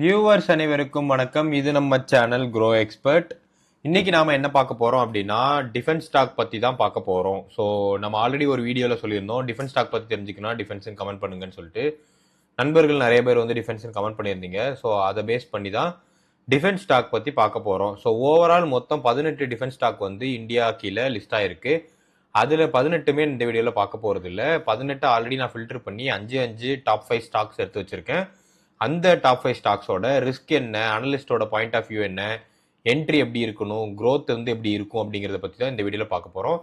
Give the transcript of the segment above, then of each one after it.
Viewers அனைவருக்கும் வணக்கம். இது நம்ம சேனல் க்ரோ எக்ஸ்பர்ட். இன்னைக்கு நாம என்ன பார்க்க போறோம் அப்படின்னா டிஃபென்ஸ் ஸ்டாக் பத்தி தான் பார்க்க போறோம். ஸோ நம்ம ஆல்ரெடி ஒரு வீடியோல சொல்லியிருந்தோம் டிஃபென்ஸ் ஸ்டாக் பத்தி தெரிஞ்சுக்கணும் டிஃபென்ஸ் கமெண்ட் பண்ணுங்கன்னு சொல்லிட்டு. நண்பர்கள் நிறைய பேர் வந்து டிஃபென்ஸ் கமெண்ட் பண்ணியிருந்தீங்க. ஸோ அதை பேஸ் பண்ணி தான் டிஃபென்ஸ் ஸ்டாக் பத்தி பார்க்க போறோம். ஸோ ஓவரால் மொத்தம் 18 டிஃபென்ஸ் ஸ்டாக் வந்து இந்தியா கீழே லிஸ்ட் ஆயிருக்கு. அதுல 18மே இந்த வீடியோல பார்க்க போறது இல்லை. 18 ஆல்ரெடி நான் ஃபில்டர் பண்ணி 5 டாப் 5 ஸ்டாக்ஸ் எடுத்து வச்சிருக்கேன். அந்த டாப் 5 ஸ்டாக்ஸோட ரிஸ்க் என்ன, அனலிஸ்டோட பாயிண்ட் ஆஃப் வியூ என்ன, என்ட்ரி எப்படி இருக்கணும், க்ரோத் வந்து எப்படி இருக்கும் அப்படிங்கிறத பற்றி தான் இந்த வீடியோவில் பார்க்க போகிறோம்.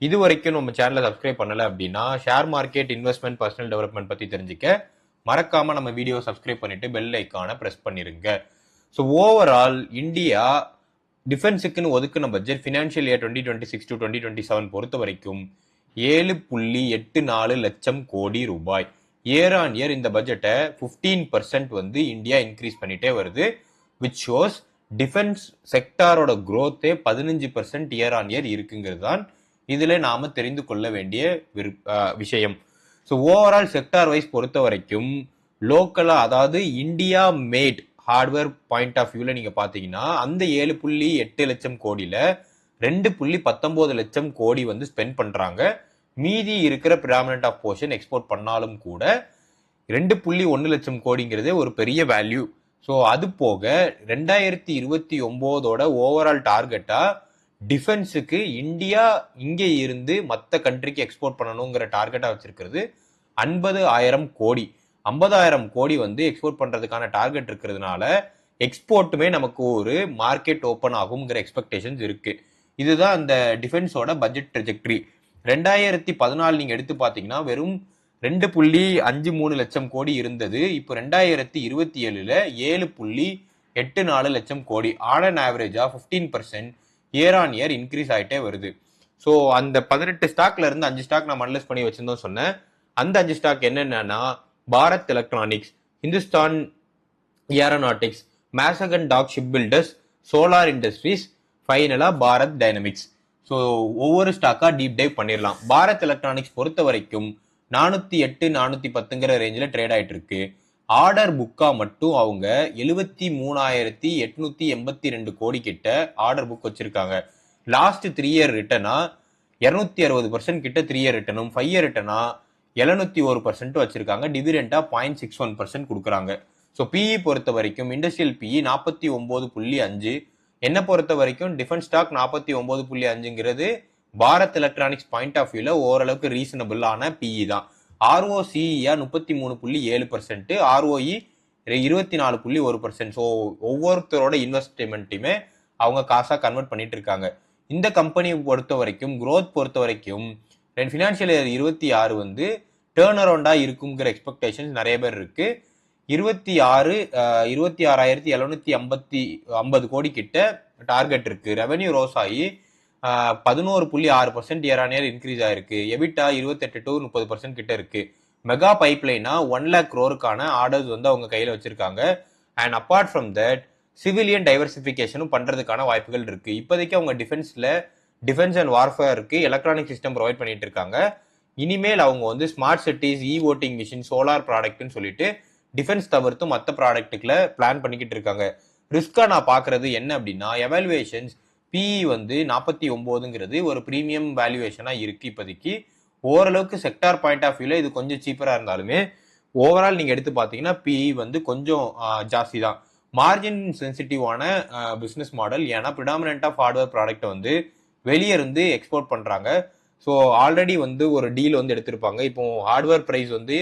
இது வரைக்கும் நம்ம சேனலை சப்ஸ்கிரைப் பண்ணலை அப்படின்னா share market, investment, personal development பற்றி தெரிஞ்சுக்க மறக்காம நம்ம வீடியோ சப்ஸ்கிரைப் பண்ணிட்டு பெல் ஐக்கானை ப்ரெஸ் பண்ணிருங்க. ஸோ ஓவரால் இந்தியா டிஃபென்ஸுக்குன்னு ஒதுக்குன பட்ஜெட் ஃபினான்ஷியல் இயர் 2026 to 2027 பொறுத்த வரைக்கும் 7.84 லட்சம் கோடி ரூபாய். இயர் ஆன் இயர் இந்த பட்ஜெட்டை 15% வந்து இந்தியா இன்க்ரீஸ் பண்ணிட்டே வருது. விச் ஷோஸ் டிஃபென்ஸ் செக்டாரோட growth 15% இயர் ஆன் இயர் இருக்குங்கிறது தான் இதுல நாம தெரிந்து கொள்ள வேண்டிய விஷயம். ஸோ ஓவரால் செக்டார் வைஸ் பொறுத்த வரைக்கும் லோக்கலா, அதாவது India made hardware point of வியூல நீங்க பாத்தீங்கன்னா அந்த 7.8 லட்சம் கோடியில 2.19 லட்சம் கோடி வந்து ஸ்பெண்ட் பண்றாங்க. மீதி இருக்கிற பிராமினன்ட் ஆஃப் போர்ஷன் எக்ஸ்போர்ட் பண்ணாலும் கூட 2.1 லட்சம் கோடிங்கிறதே ஒரு பெரிய வேல்யூ. ஸோ அது போக 2029 ஓவரால் டார்கெட்டா டிஃபென்ஸுக்கு இந்தியா இங்கே இருந்து மற்ற கண்ட்ரிக்கு எக்ஸ்போர்ட் பண்ணணுங்கிற டார்கெட்டா வச்சிருக்கிறது 50,000 கோடி. 50,000 கோடி வந்து எக்ஸ்போர்ட் பண்றதுக்கான டார்கெட் இருக்கிறதுனால எக்ஸ்போர்ட்டுமே நமக்கு ஒரு மார்க்கெட் ஓப்பன் ஆகுங்கிற எக்ஸ்பெக்டேஷன்ஸ் இருக்கு. இதுதான் அந்த டிஃபென்ஸோட பட்ஜெட் ட்ரெஜெக்டரி. 2014 நீங்க எடுத்து பாத்தீங்கன்னா வெறும் 2.53 லட்சம் கோடி இருந்தது. இப்போ 2027ல 7.84 லட்சம் கோடி. ஆன் அன் ஆவரேஜா 15% இயர் ஆன் இயர் இன்க்ரீஸ் ஆகிட்டே வருது. ஸோ அந்த 18 ஸ்டாக்ல இருந்து 5 ஸ்டாக் நான் அனலைஸ் பண்ணி வச்சிருந்தோம் சொன்னேன். அந்த 5 ஸ்டாக் என்னென்னா Bharat Electronics, Hindustan Aeronautics, Mazagon Dock Ship Builders, Solar Industries, ஃபைனலா பாரத் டைனமிக்ஸ். ஸோ ஒவ்வொரு ஸ்டாக்கா டீப் டைவ் பண்ணிடலாம். பாரத் எலக்ட்ரானிக்ஸ் பொறுத்த வரைக்கும் 408 410ங்கிற ரேஞ்சில் ட்ரேட் ஆயிட்டு இருக்கு. ஆர்டர் புக்கா மட்டும் அவங்க 73,882 கோடி கிட்ட ஆர்டர் புக் வச்சிருக்காங்க. லாஸ்ட் 3 இயர் ரிட்டர்னா 260% கிட்ட 3 இயர் ரிட்டர்னும், 5 இயர் ரிட்டர்னா 701% வச்சிருக்காங்க. டிவிடெண்டா 0.61% கொடுக்குறாங்க. ஸோ பிஇ பொறுத்த வரைக்கும் இண்டஸ்ட்ரியல் பிஇ 49.5. என்ன பொறுத்த வரைக்கும் டிஃபென்ஸ் ஸ்டாக் 49.5ங்கிறது பாரத் எலக்ட்ரானிக்ஸ் பாயிண்ட் ஆஃப் வியூல ஓரளவுக்கு ரீசனபிளான பிஇ தான். ஆர்ஓசிஇஆர் 33.7%, ஆர்ஓஇ 24.1%. ஸோ ஒவ்வொருத்தரோட இன்வெஸ்ட்மெண்ட்டுமே அவங்க காசா கன்வெர்ட் பண்ணிட்டு இருக்காங்க. இந்த கம்பெனியை பொறுத்த வரைக்கும் growth பொறுத்த வரைக்கும் ஃபினான்ஷியல் இயர் 26 வந்து டேர்ன் அரௌண்டா இருக்குங்கிற எக்ஸ்பெக்டேஷன்ஸ் நிறைய பேர் இருக்கு. 26,750 கோடி கிட்ட டார்கெட் இருக்கு. ரெவன்யூ ரோஸ் ஆகி 11.6% இயர் ஆன் இயர் இன்க்ரீஸ் ஆயிருக்கு. எபிட்டா 28 to 30% கிட்ட இருக்கு. மெகா பைப்லைனா 1 lakh crore ஆர்டர்ஸ் வந்து அவங்க கையில வச்சிருக்காங்க. And apart from that civilian டைவர்சிபிகேஷனும் பண்றதுக்கான வாய்ப்புகள் இருக்கு. இப்போதைக்கு அவங்க டிஃபென்ஸ் அண்ட் வார்ஃபேருக்கு எலக்ட்ரானிக் சிஸ்டம் ப்ரொவைட் பண்ணிட்டு இருக்காங்க. இனிமேல் அவங்க வந்து smart cities, e voting machine, solar ப்ராடக்ட்னு சொல்லிட்டு டிஃபென்ஸ் தவிர்த்து மற்ற ப்ராடக்ட்டுக்குள்ள பிளான் பண்ணிக்கிட்டு இருக்காங்க. ரிஸ்கா நான் பாக்குறது என்ன அப்படின்னா எவாலுவேஷன்ஸ் பிஇ வந்து 49ங்கிறது ஒரு ப்ரீமியம் வேல்யூவேஷனா இருக்கு. இப்போதைக்கு ஓரளவுக்கு செக்டார் பாயிண்ட் ஆஃப் வியூல இது கொஞ்சம் சீப்பரா இருந்தாலுமே ஓவரால் நீங்க எடுத்து பாத்தீங்கன்னா பிஇ வந்து கொஞ்சம் ஜாஸ்தி தான். மார்ஜின் சென்சிட்டிவான பிசினஸ் மாடல். ஏன்னா ப்ரிடாமினன்ட் ஆஃப் ஹார்ட்வேர் ப்ராடக்ட் வந்து வெளியே இருந்து எக்ஸ்போர்ட் பண்றாங்க. ஸோ ஆல்ரெடி வந்து ஒரு டீல் வந்து எடுத்திருப்பாங்க. இப்போ ஹார்ட்வேர் ப்ரைஸ் வந்து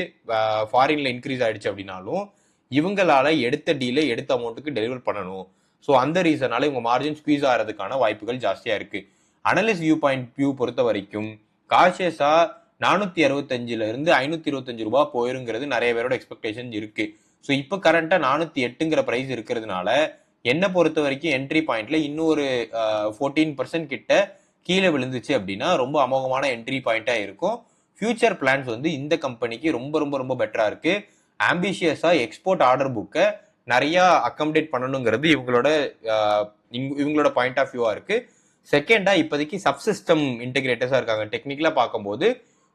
ஃபாரின்ல இன்க்ரீஸ் ஆயிடுச்சு அப்படின்னாலும் இவங்களால எடுத்த டீலை எடுத்த அமௌண்ட்டுக்கு டெலிவர் பண்ணணும். ஸோ அந்த ரீசனால இவங்க மார்ஜின் ஸ்குவீஸ் ஆகிறதுக்கான வாய்ப்புகள் ஜாஸ்தியா இருக்கு. அனலிஸ்ட் வியூ பொறுத்த வரைக்கும் காஷியஸா 465 இருந்து 525 ரூபாய் போயிருங்கிறது நிறைய பேரோட எக்ஸ்பெக்டேஷன் இருக்கு. ஸோ இப்போ கரண்டா 408ங்கிற பிரைஸ் இருக்கிறதுனால என்ன பொறுத்த வரைக்கும் என்ட்ரி பாயிண்ட்ல இன்னொரு 14% கிட்ட கீழே விழுந்துச்சு அப்படின்னா ரொம்ப அமோகமான என்ட்ரி பாயிண்டா இருக்கும். ஃபியூச்சர் பிளான்ஸ் வந்து இந்த கம்பெனிக்கு ரொம்ப ரொம்ப ரொம்ப பெட்டரா இருக்கு. ஆம்பிஷியஸா எக்ஸ்போர்ட் ஆர்டர் புக்கை நிறைய அக்கமடேட் பண்ணணுங்கிறது இவங்களோட பாயிண்ட் ஆஃப் வியூவா இருக்கு. செகண்டா இப்போதைக்கு சப்சிஸ்டம் இன்டெகிரேட்டர்ஸா இருக்காங்க. டெக்னிக்கலா பார்க்கும்போது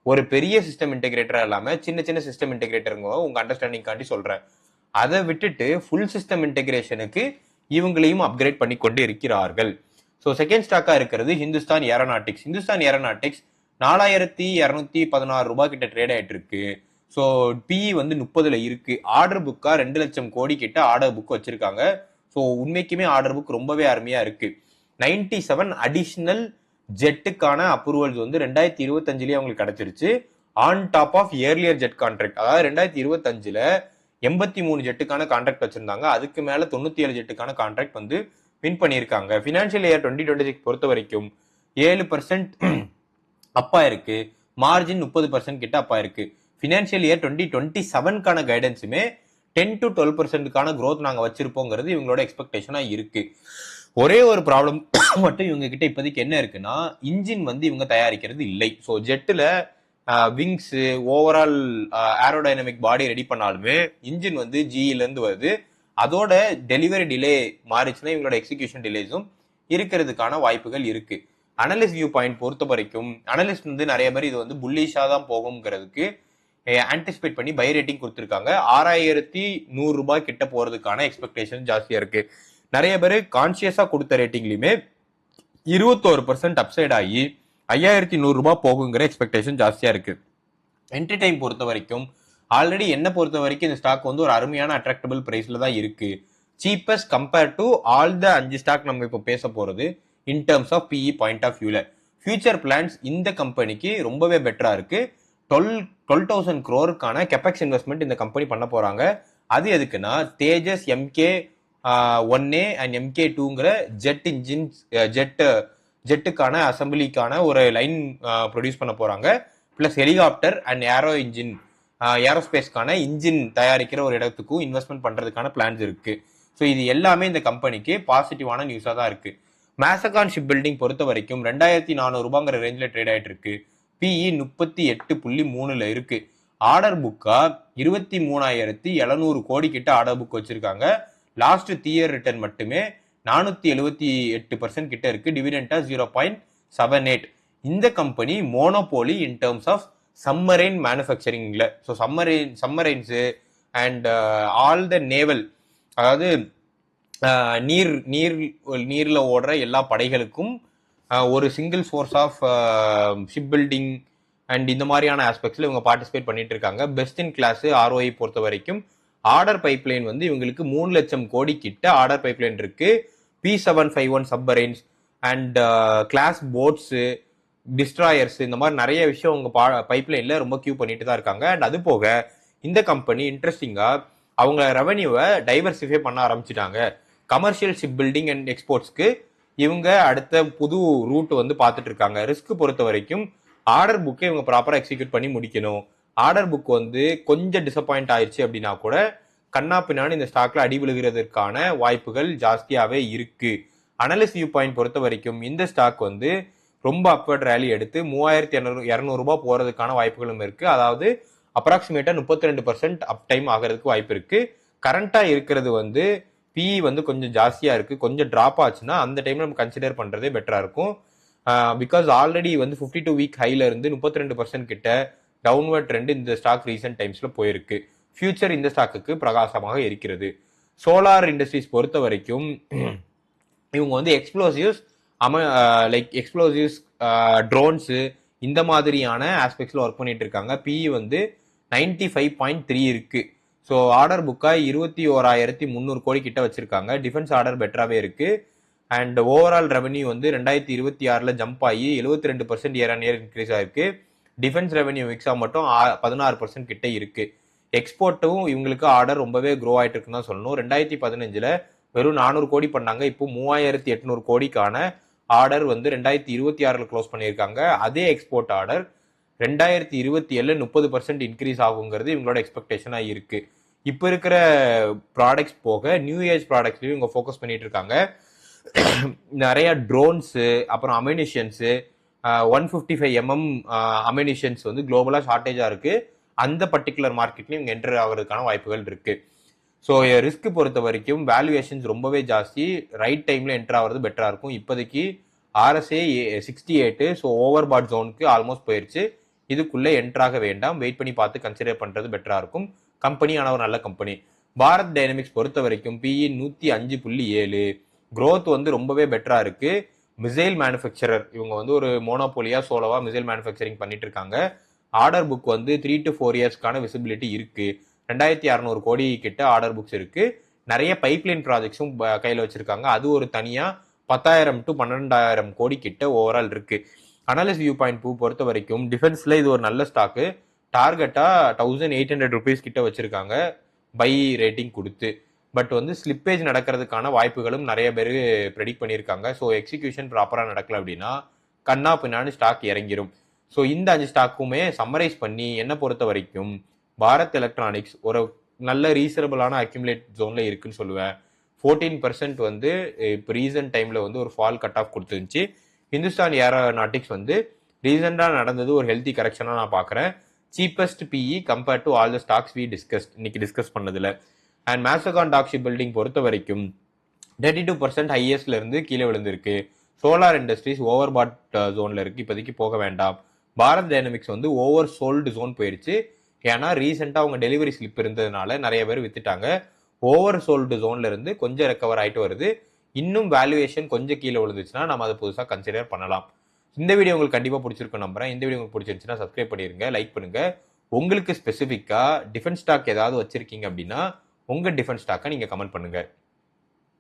ஒரு பெரிய சிஸ்டம் இன்டெகிரேட்டரா இல்லாம சின்ன சின்ன சிஸ்டம் இன்டெகிரேட்டருங்க உங்க அண்டர்ஸ்டாண்டிங் காண்டி சொல்றேன். அதை விட்டுட்டு ஃபுல் சிஸ்டம் இன்டெகிரேஷனுக்கு இவங்களையும் அப்கிரேட் பண்ணி கொண்டு இருக்கிறார்கள். ஸோ செகண்ட் ஸ்டாக்கா இருக்கிறது ஹிந்துஸ்தான் ஏரோநாட்டிக்ஸ். ஹிந்துஸ்தான் ஏரோநாட்டிக்ஸ் 4216 ரூபாய் கிட்ட ட்ரேட் ஆயிட்டு இருக்கு. ஸோ பிஇ வந்து 30ல இருக்கு. ஆர்டர் புக்கா 2 லட்சம் கோடி கிட்ட ஆர்டர் புக் வச்சிருக்காங்க. ஸோ உண்மைக்குமே ஆர்டர் புக் ரொம்பவே அருமையா இருக்கு. 97 அடிஷனல் ஜெட்டுக்கான அப்ரூவல்ஸ் வந்து 2025லயே அவங்களுக்கு கிடைச்சிருச்சு. On top of earlier jet contract, அதாவது 2025ல 83 ஜெட்டுக்கான கான்ட்ராக்ட் வச்சிருந்தாங்க. அதுக்கு மேல 97 ஜெட்டுக்கான கான்ட்ராக்ட் வந்து வின் பண்ணியிருக்காங்க. ஃபினான்ஷியல் இயர் 2026 பொறுத்த வரைக்கும் 7% அப்பா இருக்கு. மார்ஜின் 30% கிட்ட அப்பா இருக்கு. ஃபினான்ஷியல் இயர் 2027க்கான கைடன்ஸுமே 10 to 12%க்கான growth நாங்க வச்சிருப்போங்கிறது இவங்களோட எக்ஸ்பெக்டேஷனா இருக்கு. ஒரே ஒரு ப்ராப்ளம் மட்டும் இவங்க கிட்ட இப்போதைக்கு என்ன இருக்குன்னா, இன்ஜின் வந்து இவங்க தயாரிக்கிறது இல்லை. ஸோ ஜெட்டுல விங்ஸ் ஓவரால் ஏரோடைனமிக் பாடி ரெடி பண்ணாலுமே இன்ஜின் வந்து ஜிஇல இருந்து வருது. அதோட டெலிவரி டிலே மாறிச்சுன்னா இவங்களோட எக்ஸிகியூஷன் டிலேஸும் இருக்கிறதுக்கான வாய்ப்புகள் இருக்கு. அனலிஸ்ட் வியூ பாயிண்ட் பொறுத்த வரைக்கும் அனலிஸ்ட் வந்து நிறைய பேர் இது வந்து புல்லிஷா தான் போகுங்கிறதுக்கு ஆன்டிசிபேட் பண்ணி பை ரேட்டிங் கொடுத்துருக்காங்க. 6100 ரூபாய் கிட்ட போறதுக்கான எக்ஸ்பெக்டேஷன் ஜாஸ்தியா இருக்கு. நிறைய பேர் கான்சியஸா கொடுத்த ரேட்டிங்லயுமே 21% அப்சைட் ஆகி 5100 ரூபாய் போகுங்கிற எக்ஸ்பெக்டேஷன் ஜாஸ்தியா இருக்கு. என்ட்ரி டைம் பொறுத்த வரைக்கும் ஆல்ரெடி என்ன பொறுத்த வரைக்கும் இந்த ஸ்டாக் வந்து ஒரு அருமையான அட்ராக்டபிள் பிரைஸ்ல தான் இருக்கு. Cheapest compare to all the 5 stock நம்ம இப்போ பேச போறது in terms of PE point of வியூல. ஃபியூச்சர் பிளான்ஸ் இந்த கம்பெனிக்கு ரொம்பவே பெட்டரா இருக்கு. 12,000 crore கெபெக்ஸ் இன்வெஸ்ட்மெண்ட் இந்த கம்பெனி பண்ண போறாங்க. அது எதுக்குன்னா தேஜஸ் MK1A அண்ட் MK2ங்கிற ஜெட் இன்ஜின்ஸ் ஜெட்டுக்கான அசம்பிளிக்கான ஒரு லைன் ப்ரொடியூஸ் பண்ண போறாங்க. பிளஸ் ஹெலிகாப்டர் அண்ட் ஏரோஸ்பேஸ்க்கான இன்ஜின் தயாரிக்கிற ஒரு இடத்துக்கும் இன்வெஸ்ட்மெண்ட் பண்றதுக்கான பிளான்ஸ் இருக்கு. ஸோ இது எல்லாமே இந்த கம்பெனிக்கு பாசிட்டிவான நியூஸா தான் இருக்கு. மேசகான் ஷிப் பில்டிங் பொறுத்த வரைக்கும் 2400 ரூபாங்கிற ரேஞ்சில் ட்ரேட் ஆயிட்டு இருக்கு. பிஇ 38.3ல இருக்கு. ஆர்டர் புக்கா 23,700 கோடி கிட்ட ஆர்டர் புக் வச்சிருக்காங்க. லாஸ்ட் 3 இயர் ரிட்டர்ன் மட்டுமே 478% கிட்ட இருக்கு. டிவிடெண்டா 0.78. இந்த கம்பெனி monopoly in terms of submarine மேனுஃபேக்சரிங்ல. So submarines and all the naval, அதாவது நீர்ல ஓடுற எல்லா படைகளுக்கும் ஒரு single source of ship building and இந்த மாதிரியான ஆஸ்பெக்ட்ஸ்ல இவங்க பார்ட்டிசிபேட் பண்ணிட்டு இருக்காங்க. பெஸ்ட் இன் கிளாஸ் ROI பொறுத்த வரைக்கும் ஆர்டர் பைப்லைன் வந்து இவங்களுக்கு 3 லட்சம் கோடி கிட்ட ஆர்டர் பைப்லைன் இருக்கு. P751 submarines and class boats, destroyers, இந்த மாதிரி நிறைய விஷயம் உங்க பைப்லைன்ல ரொம்ப கியூ பண்ணிட்டு தான் இருக்காங்க. அண்ட் அது போக இந்த கம்பெனி இன்ட்ரெஸ்டிங்கா அவங்க ரெவன்யூவை டைவர்சிஃபை பண்ண ஆரம்பிச்சிட்டாங்க. கமர்ஷியல் ஷிப் பில்டிங் அண்ட் எக்ஸ்போர்ட்ஸ்க்கு இவங்க அடுத்த புது ரூட் வந்து பார்த்துட்டு இருக்காங்க. ரிஸ்க் பொறுத்த வரைக்கும் ஆர்டர் புக்கை இவங்க ப்ராப்பரா எக்ஸிக்யூட் பண்ணி முடிக்கணும். ஆர்டர் புக் வந்து கொஞ்சம் டிசப்பாயிண்ட் ஆயிடுச்சு அப்படின்னா கூட கண்ணா பின்னான்னு இந்த ஸ்டாக்ல அடி விழுகிறதுக்கான வாய்ப்புகள் ஜாஸ்தியாவே இருக்கு. அனலிஸ்ட் வியூ பாயிண்ட் பொறுத்த வரைக்கும் இந்த ஸ்டாக் வந்து ரொம்ப அப்வர்ட் ரேலி எடுத்து 3200 ரூபாய் போறதுக்கான வாய்ப்புகளும் இருக்கு. அதாவது அப்ராக்சிமேட்டா 32% அப் டைம் ஆகிறதுக்கு வாய்ப்பு இருக்கு. கரண்டா இருக்கிறது வந்து பிஇ வந்து கொஞ்சம் ஜாஸ்தியா இருக்கு. கொஞ்சம் டிராப் ஆச்சுன்னா அந்த டைம்ல நம்ம கன்சிடர் பண்றதே பெட்டரா இருக்கும். பிகாஸ் ஆல்ரெடி வந்து 52 வீக் ஹைல இருந்து 32% கிட்ட டவுன்வர்ட் ட்ரெண்ட் இந்த ஸ்டாக் ரீசென்ட் டைம்ஸ்ல போயிருக்கு. ஃபியூச்சர் இந்த ஸ்டாக்குக்கு பிரகாசமாக இருக்கிறது. சோலார் இண்டஸ்ட்ரீஸ் பொறுத்த வரைக்கும் இவங்க வந்து எக்ஸ்ப்ளோசிவ்ஸ் ட்ரோன்ஸ் இந்த மாதிரியான ஆஸ்பெக்ட்ஸ்ல ஒர்க் பண்ணிட்டு இருக்காங்க. பிஇ வந்து 95.3 இருக்கு. ஸோ ஆர்டர் புக்கா 21,300 கோடி கிட்ட வச்சிருக்காங்க. டிஃபென்ஸ் ஆர்டர் பெட்டராகவே இருக்கு. அண்ட் ஓவரால் ரெவன்யூ வந்து 2026ல ஜம்ப் ஆகி 72% இயர் ஆன் இயர் இன்க்ரீஸ் ஆயிருக்கு. டிஃபென்ஸ் ரெவன்யூ மிக்ஸா மட்டும் 16% கிட்ட இருக்கு. எக்ஸ்போர்ட்டும் இவங்களுக்கு ஆர்டர் ரொம்பவே க்ரோ ஆயிட்டு இருக்குன்னு தான் சொல்லணும். 2015ல வெறும் 400 கோடி பண்ணாங்க. இப்போ 3,800 கோடிக்கான ஆர்டர் வந்து 2026ல க்ளோஸ் பண்ணியிருக்காங்க. அதே எக்ஸ்போர்ட் ஆர்டர் 2027 30% இன்க்ரீஸ் ஆகுங்கிறது இவங்களோட எக்ஸ்பெக்டேஷனா இருக்கு. இப்போ இருக்கிற ப்ராடக்ட்ஸ் போக நியூ ஏஜ் ப்ராடக்ட்ஸ்லயும் இவங்க ஃபோக்கஸ் பண்ணிட்டு இருக்காங்க. நிறைய ட்ரோன்ஸ், அப்புறம் அமினிஷன்ஸ், 155mm அமினிஷன்ஸ் வந்து குளோபலா ஷார்டேஜா இருக்கு. அந்த பர்டிகுலர் மார்க்கெட்லயும் இவங்க என்டர் ஆகிறதுக்கான வாய்ப்புகள் இருக்கு. ஸோ ரிஸ்க் பொறுத்த வரைக்கும் வேல்யூவேஷன்ஸ் ரொம்பவே ஜாஸ்தி. ரைட் டைம்ல என்டர் ஆகிறது பெட்டரா இருக்கும். இப்போதைக்கு RSA 68, ஸோ ஓவர் பாட் ஜோனுக்கு ஆல்மோஸ்ட் போயிருச்சு. இதுக்குள்ள என்டர் ஆக வேண்டாம், வெயிட் பண்ணி பார்த்து கன்சிடர் பண்றது பெட்டரா இருக்கும். கம்பெனி ஆன ஒரு நல்ல கம்பெனி. பாரத் டைனமிக்ஸ் பொறுத்த வரைக்கும் பிஇ 105.7, growth வந்து ரொம்பவே பெட்டரா இருக்கு. மிசைல் மேனுஃபேக்சரர் இவங்க வந்து ஒரு மோனோபோலியா சோலோவா மிசைல் மேனுஃபேக்சரிங் பண்ணிட்டு இருக்காங்க. ஆர்டர் புக் வந்து 3 to 4 இயர்ஸ்க்கான விசிபிலிட்டி இருக்கு. 2600 கோடி கிட்ட ஆர்டர் புக்ஸ் இருக்கு. நிறைய பைப்லைன் ப்ராஜெக்ட்ஸும் கையில வச்சிருக்காங்க. அது ஒரு தனியா 10,000 to 12,000 கோடி கிட்ட ஓவரால் இருக்கு. அனாலிஸ்ட் வியூ பாயிண்ட் பொறுத்த வரைக்கும் டிஃபென்ஸ்ல இது ஒரு நல்ல ஸ்டாக்கு. டார்கெட்டா 1800 ருபீஸ் கிட்ட வச்சிருக்காங்க பை ரேட்டிங் கொடுத்து. பட் வந்து ஸ்லிப்பேஜ் நடக்கிறதுக்கான வாய்ப்புகளும் நிறைய பேர் ப்ரெடிக்ட் பண்ணியிருக்காங்க. ஸோ எக்ஸிகியூஷன் ப்ராப்பராக நடக்கல அப்படின்னா கண்ணா பின்னாடி ஸ்டாக் இறங்கிரும். ஸோ இந்த 5 ஸ்டாக்குமே சம்மரைஸ் பண்ணி என்ன பொறுத்த வரைக்கும் பாரத் எலக்ட்ரானிக்ஸ் ஒரு நல்ல ரீசனபிளான அக்யூமுலேட் ஜோன்ல இருக்குன்னு சொல்லுவேன். 14% வந்து இப்போ ரீசன்ட் டைம்ல வந்து ஒரு ஃபால் கட் ஆஃப் கொடுத்துருந்துச்சு. ஹிந்துஸ்தான் ஏரோநாட்டிக்ஸ் வந்து ரீசெண்டாக நடந்தது ஒரு ஹெல்த்தி கரெக்ஷனாக நான் பார்க்குறேன். Cheapest PE compared to all the stocks we இன்னைக்கு டிஸ்கஸ் பண்ணதுல. And Mazagon dock ship building பொறுத்த வரைக்கும் 32% ஹையஸ்ட்ல இருந்து கீழே விழுந்திருக்கு. சோலார் இண்டஸ்ட்ரீஸ் ஓவர் பாட் ஜோன்ல இருக்கு, இப்போதைக்கு போக வேண்டாம். பாரத் டைனமிக்ஸ் வந்து ஓவர் சோல்டு ஜோன் போயிடுச்சு. ஏன்னா ரீசெண்டா அவங்க டெலிவரி ஸ்லிப் இருந்ததுனால நிறைய பேர் வித்துட்டாங்க. ஓவர் சோல்டு ஜோன்ல இருந்து கொஞ்சம் ரெக்கவர் ஆயிட்டு வருது. இன்னும் வேல்யூவேஷன் கொஞ்சம் கீழே விழுந்துச்சுன்னா நம்ம அதை புதுசாக கன்சிடர் பண்ணலாம். இந்த வீடியோ உங்களுக்கு கண்டிப்பாக பிடிச்சிருக்கும் நம்புறேன். இந்த வீடியோ உங்களுக்கு பிடிச்சிருந்துச்சுன்னா சப்ஸ்கிரைப் பண்ணிருங்க, லைக் பண்ணுங்க. உங்களுக்கு ஸ்பெசிஃபிக்கா டிஃபென்ஸ் ஸ்டாக் ஏதாவது வச்சிருக்கீங்க அப்படின்னா உங்க டிஃபென்ஸ் ஸ்டாக்கை நீங்க கமெண்ட் பண்ணுங்க.